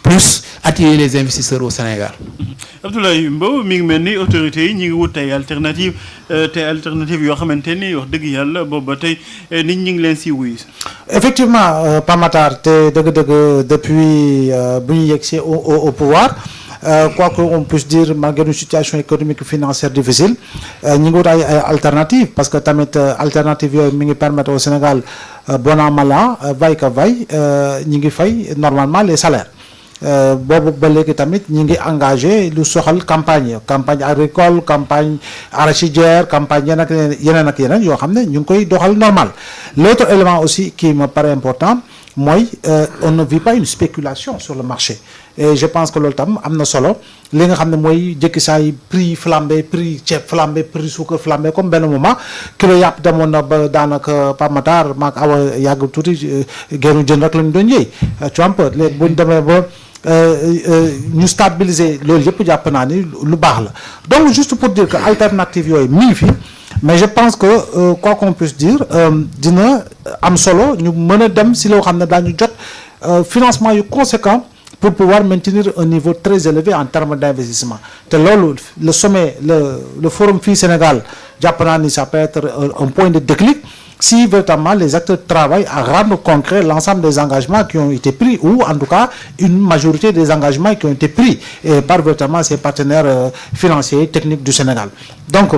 plus attirer les investisseurs au Sénégal. Abdoulaye Mbow mi ngi mel ni autorités yi ñu ngi wut ay alternative yoo xamante ni wax dëgg yàlla boobu ba tey nit ñi ngi leen si wuyu. Effectivement Pamatar te dëgg-dëgg depuis bu ñu yegg au pouvoir quoi qu'on puisse dire malgré une situation économique et financière difficile ñu ngi wut ay alternative parce que tamit alternative yooyu mi ngi permettre au Sénégal bon an mal an vaille que vaille ñu ngi fay normalement les salaires. boobu ba léegi tamit ñi ngi engagé lu soxal campagne agricole campagne arachidière campagne yeneen ak yeneen yoo xam ne ñu ngi koy doxal normal. L'autre élément aussi qui me paraît important mooy on ne vit pas une spéculation sur le marché et je pense que loolu tam am na solo li nga xam ne mooy jëkki saa yi prix flambé prix ceeb flambé prix suukar flambé comme benn moment kilo yàpp demoon na ba daanaka Pamatar maak awa yàgg tuuti génnu jën rek lañu doon yëy tu vois léegi buñ demee ba ñu stabiliser loolu yëpp jàpp naa ni lu baax la donc juste pour dire que alternative yooyu mi ngi fi mais je pense que quoi qu'on puisse dire dina am solo ñu mën a dem si loo xam ne daañu jot financement yu conséquent pour pouvoir maintenir un niveau très élevé en termes d'investissement te loolu le sommet le forum fii Sénégal jàpp naa ni ça peut être un point de déclic si véritablement les acteurs travaillent à rendre concret l'ensemble des engagements qui ont été pris ou en tout cas une majorité des engagements qui ont été pris par véritablement ces partenaires financiers et techniques du Sénégal. Donc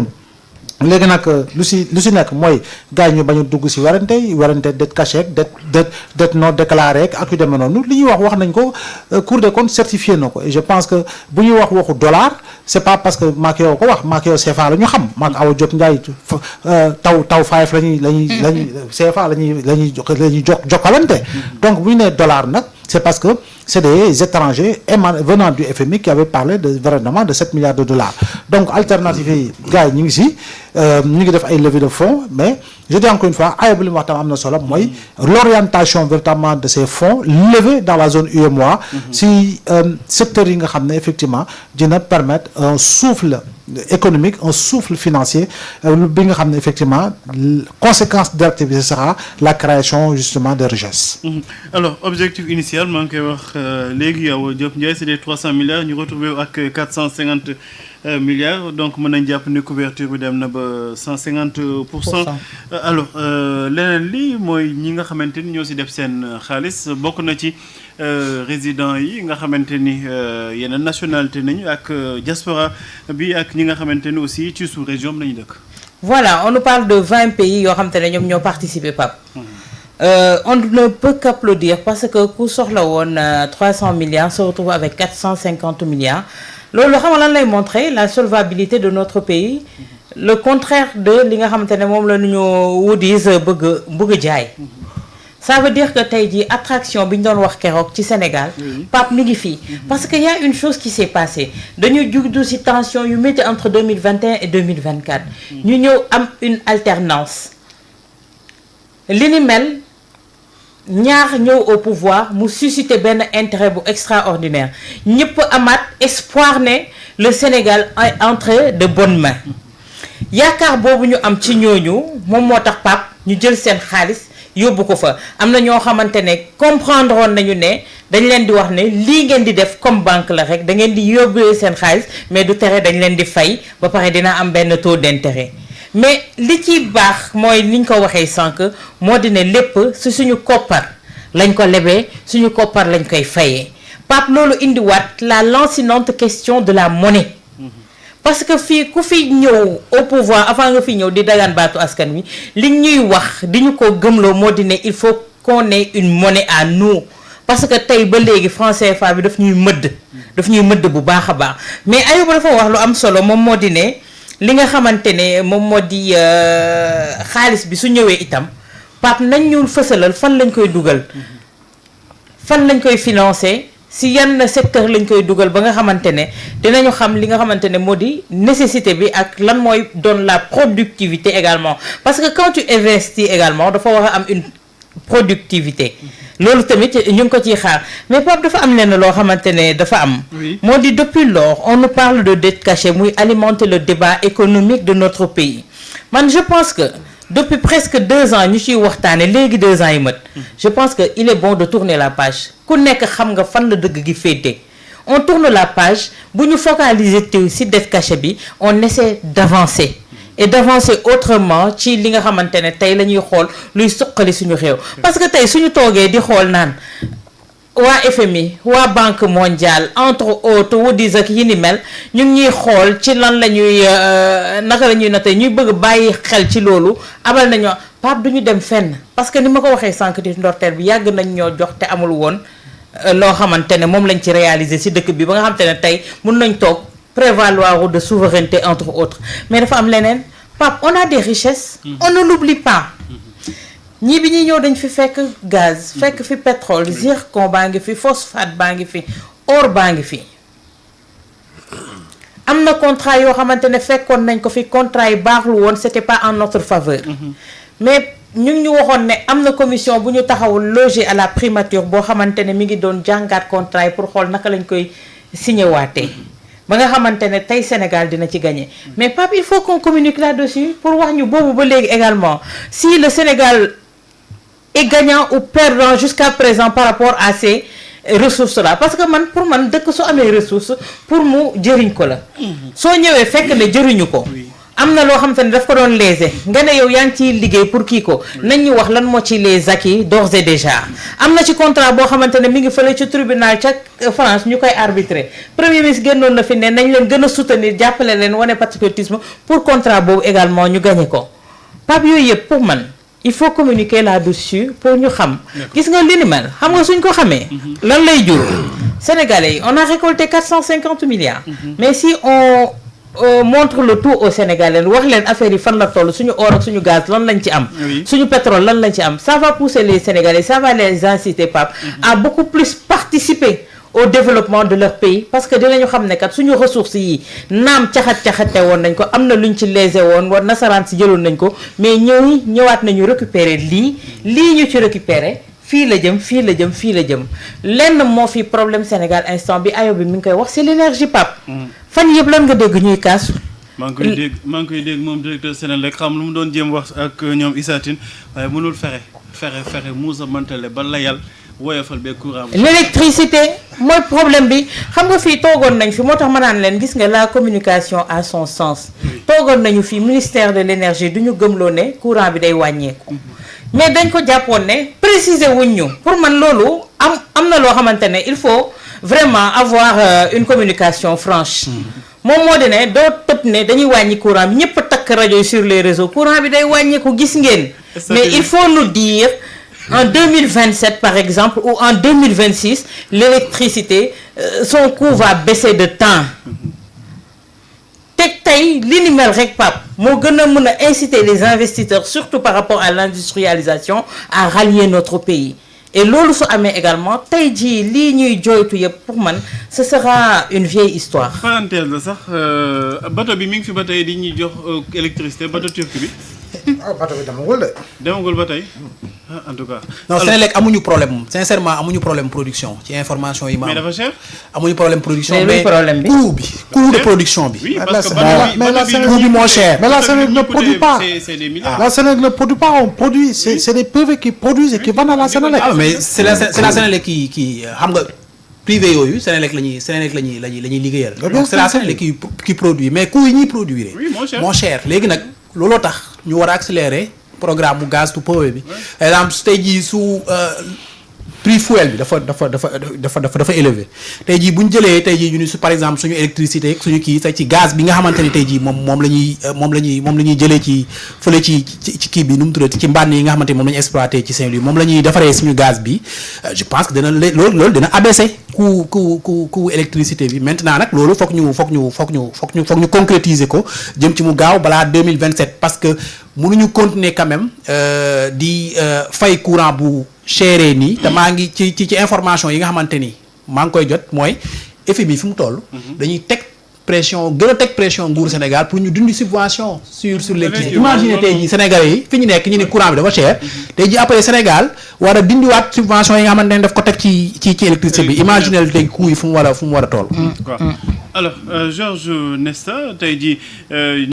léegi nag lu si nekk mooy gars yi ñu bañ a dugg si werante dette cachée ak dette non déclarée ak yu demee noonu li ñuy wax nañ ko Cour des comptes certifié na ko et je pense que bu ñuy waxu dollar c'est pas parce que maak yow ko wax maak yow CFA la ñu xam maak Awa Diop Ndiaye taw 5 lañuy CFA la ñuy jokkalante donc bu ñu nee dollar nag c'est parce que c'est des étrangers venant du FMI qui avaient parlé vraiment de 7 milliards de dollars donc alternative yi gars yi ñu ngi si ñu ngi def ay levée de fonds mais je dis encore une fois ay bu li mu wax tam am na solo mooy l'orientation véritablement de ces fonds levés dans la zone UEMOA si secteurs yi nga xam ne effectivement dina permettre un souffle économique un souffle financier bi nga xam ne effectivement conséquence directe bi ce sera la création justement de richesse. Alors objectif initial maa ngi koy wax léegi yow Diop Ndiaye c'est des 300 milliards ñu retrouvé ak 450 milliards donc mën nañ jàpp ni couverture bi dem na ba 150%. Alors leneen li mooy ñi nga xamante ni ñoo si def seen xaalis bokk na ci résidents yi nga xamante ni yeneen nationalité nañu ak diaspora bi ak ñi nga xamante ni aussi ci sous-région nañu dëkk. Voilà on nous parle de 20 pays yoo xamante ne ñoom ñoo participé Pape. On ne peut qu'applaudir parce que ku soxla woon 300 milliards se retrouve avec 450 milliards loolu xam nga lan lay montrer la solvabilité de notre pays le contraire de li nga xamante ne moom la ñu Woody's bëgg jaay. Ça veut dire que tey jii attraction bi ñu doon wax keroog ci Sénégal Pape mi ngi fii parce que y a une chose qui s'est passée dañu jugdu ci tension yu métti entre 2021 et 2024 ñu ñëw am une alternance li ni mel ñaar ñëw au pouvoir mu susciter benn intérêt bu extraordinaire ñëpp amaat espoir ne le Sénégal est entré de bonnes mains yaakaar boobu ñu am ci ñooñu moom moo tax Pape ñu jël seen xaalis yóbbu ko fa am na ñoo xamante ne comprendre woon nañu ne dañ leen di wax ne lii ngeen di def comme banque la rek da ngeen di yóbbu seen xaalis mais du tere dañ leen di fay ba pare dina am benn taux d'intérêt mais li ci baax mooy ni ñu ko waxee sànq moo di ne lépp si suñu koppar lañ ko lebee suñu koppar lañ koy fayee Pape loolu indiwaat la lancinante question de la monnaie parce que fii ku fi ñëw au pouvoir avant nga fi ñëw di dagaan baatu askan wi li ñuy wax di ñu ko gëmloo moo di ne il faut qu'on ait une monnaie à nous parce que tey ba léegi franc CFA bi daf ñuy mëdd bu baax a baax mais Ayuba dafa wax lu am solo moom moo di ne li nga xamante ne moom moo di xaalis bi su ñëwee itam Pape nañ ñu fësalal fan lañ koy dugal fan lañ koy financer si yan secteur lañ koy dugal ba nga xamante ne dinañu xam li nga xamante ne moo di nécessité bi ak lan mooy doon la productivité également parce que quand tu investis également dafa war a am une productivité loolu tamit ñu ngi ko ciy xaar mais Pape dafa am lenn loo xamante ne dafa am moo di depuis lors on nous parle de dette cachée muy alimenter le débat économique de notre pays man je pense que depuis presque 2 ans ñu ciy waxtaane léegi 2 ans yi mat je pense que il est bon de tourner la page ku nekk xam nga fan la dëgg gi féete on tourne la page bu ñu focaliser te ci dette cachée bi on essaie d'avancer et d'avancer autrement ci li nga xamante ne tey la ñuy xool luy suqali suñu réew parce que tey suñu toogee di xool naan waa FMI waa Banque mondiale entre autres Moody's ak yi ni mel ñu ngi ñuy xool ci lan la ñuy naka la ñuy noté ñuy bëgg bàyyi xel ci loolu abal nañu Pape du ñu dem fenn parce que ni ma ko waxee sànq di ndorteel bi yàgg nañ ñoo jox te amul woon loo xamante ne moom lañ ci réaliser ci dëkk bi ba nga xamante ne tey mun nañ toog prévaloir de souveraineté entre autres mais dafa am leneen Pape on a des richesses on ne l'oublie pas ñii bi ñuy ñëw dañ fi fekk gaz fekk fi pétrole zircon baa ngi fi phosphate baa ngi fi or baa ngi fi am na contrat yoo xamante ne fekkoon nañ ko fi contrat yi baaxul woon c'était pas en notre faveur mais ñu ngi ñu waxoon ne am na commission bu ñu taxawul logé à la primature boo xamante ne mi ngi doon jàngaat contrat yi pour xool naka lañ koy signé waatee ba nga xamante ne tey Sénégal dina ci gagner mais Pape il faut qu'on communique là-dessus pour wax ñu boobu ba léegi également si le Sénégal est gagnant ou perdant jusqu'à présent par rapport à ces ressources là parce que man pour man dëkk su amee ressource pour mu jëriñ ko la soo ñëwee fekk ne jëriñu ko am na loo xamante ne daf ko doon léser nga ne yow yaa ngi ciy liggéey pour kii ko nañ ñu wax lan moo ci les acquis d'ores et déjà am na ci contrat boo xamante ne mi ngi fële ci tribunal ca France ñu koy arbitrer premier ministre génnoon na fi ne nañ leen gën a soutenir jàppale leen wane patriotisme pour contrat boobu également ñu gagné ko Pape yooyu yëpp pour man il faut communiquer là-dessus pour ñu xam gis nga li ni mel xam nga suñ ko xamee lan lay jur Sénégalais yi on a récolté 450 milliards mais si on montre le tout aux Sénégalais wax leen affaire yi fan la toll suñu or ak suñu gaz lan lañ ci am suñu pétrole lan lañ ci am ça va pousser les Sénégalais ça va les inciter Pape à beaucoup plus participer au développement de leur pays parce que dinañu xam ne kat suñu ressources yi naam caxat-caxate woon nañ ko am na luñ ci lésé woon war nasaraan si jëloon nañ ko mais ñëwaat nañu récupérer lii ñu ci récupérer fii la jëm fii la jëm fii la jëm lenn moo fi problème Sénégal instant bi ayo bi mi ngi koy wax c'est l'énergie Pape fan yëpp lan nga dégg ñuy kaas maa ngi koy dégg moom directeur Sénélec xam lu mu doon jéem wax ak ñoom Issa Tine waaye mënul fexe Moussa Mantale ba layal woyofal bee courant l'électricité mooy problème bi xam nga fii toogoon nañ fi moo tax ma naan leen gis nga la communication a son sens toogoon nañu fii ministère de l'énergie du ñu gëmloo ne courant bi day wàññeeku mais dañ ko jàppoon ne préciser wuñ ñu pour man loolu am na loo xamante ne il faut vraiment avoir une communication franche moom moo di ne doo tëb ne dañuy wàññi courant bi ñëpp takk rajo sur les réseaux courant bi day wàññeeku gis ngeen mais il faut nous dire en 2027 par exemple ou en 2026 l'électricité son coût va baisser de temps tey li ni mel rek Pape moo gën a mën a inciter les investisseurs surtout par rapport à l'industrialisation à rallier notre pays et loolu su amee également tey jii lii ñuy jooytu yëpp pour man ce sera une vieille histoire. parenthèse la sax bateau bi mi ngi fi ba tey di ñuy jox électricité bateau turc bi. bateau bi demagul de. demagul ba tey en tout cas. non Sénélec amuñu problème sincèrement amuñu problème production ci information yi ma am. mais dafa cher. amuñu problème production mais problème bi coût de production bi. oui parce que mais la coût bi moo cher. mais la Sénélec ne produit pas. c'est des milliards. La Sénélec ne produit pas, on produit. C'est des privés qui produisent et qui vendent à la Sénélec. ah mais c'est la Sénélec qui xam nga privé yooyu Sénélec la ñuy liggéeyal. donc c'est la Sénélec qui produit mais coût yi ñuy produire. oui moo cher léegi nag looloo tax ñu war a accélérer programme mu gaz to power bi. par exemple tey jii su prix fuel bi dafa élevé tey jii bu ñu jëlee tey jii ñu ni su par exemple suñu électricité suñu kii tey ci gaz bi nga xamante ni tey jii moom la ñuy jëlee ci fële ci kii bi nu mu tuddati ci mbànn yi nga xamante ni moom la ñu exploité ci Saint-Louis moom la ñuy defaree suñu gaz bi je pense que loolu dina abaisser coût électricité bi maintenant nag loolu foog ñu concrétiser ko jëm ci mu gaaw balaa 2027 parce que mënuñu continuer quand même di fay courant bu chéré nii te maa ngi ci information yi nga xamante ni maa ngi koy jot mooy FMI fi mu toll dañuy teg pression nguuru Sénégal pour ñu dundi subvention sur l'électricité. Imaginez tey jii Sénégalais yi fi ñu nekk ñu ne courant bi dafa cher tey jii après Sénégal war a dindiwaat subvention yi nga xamante ne daf ko teg ci électricité bi imaginez tey coût yi fu mu war a toll. alors Georges Nesta tey jii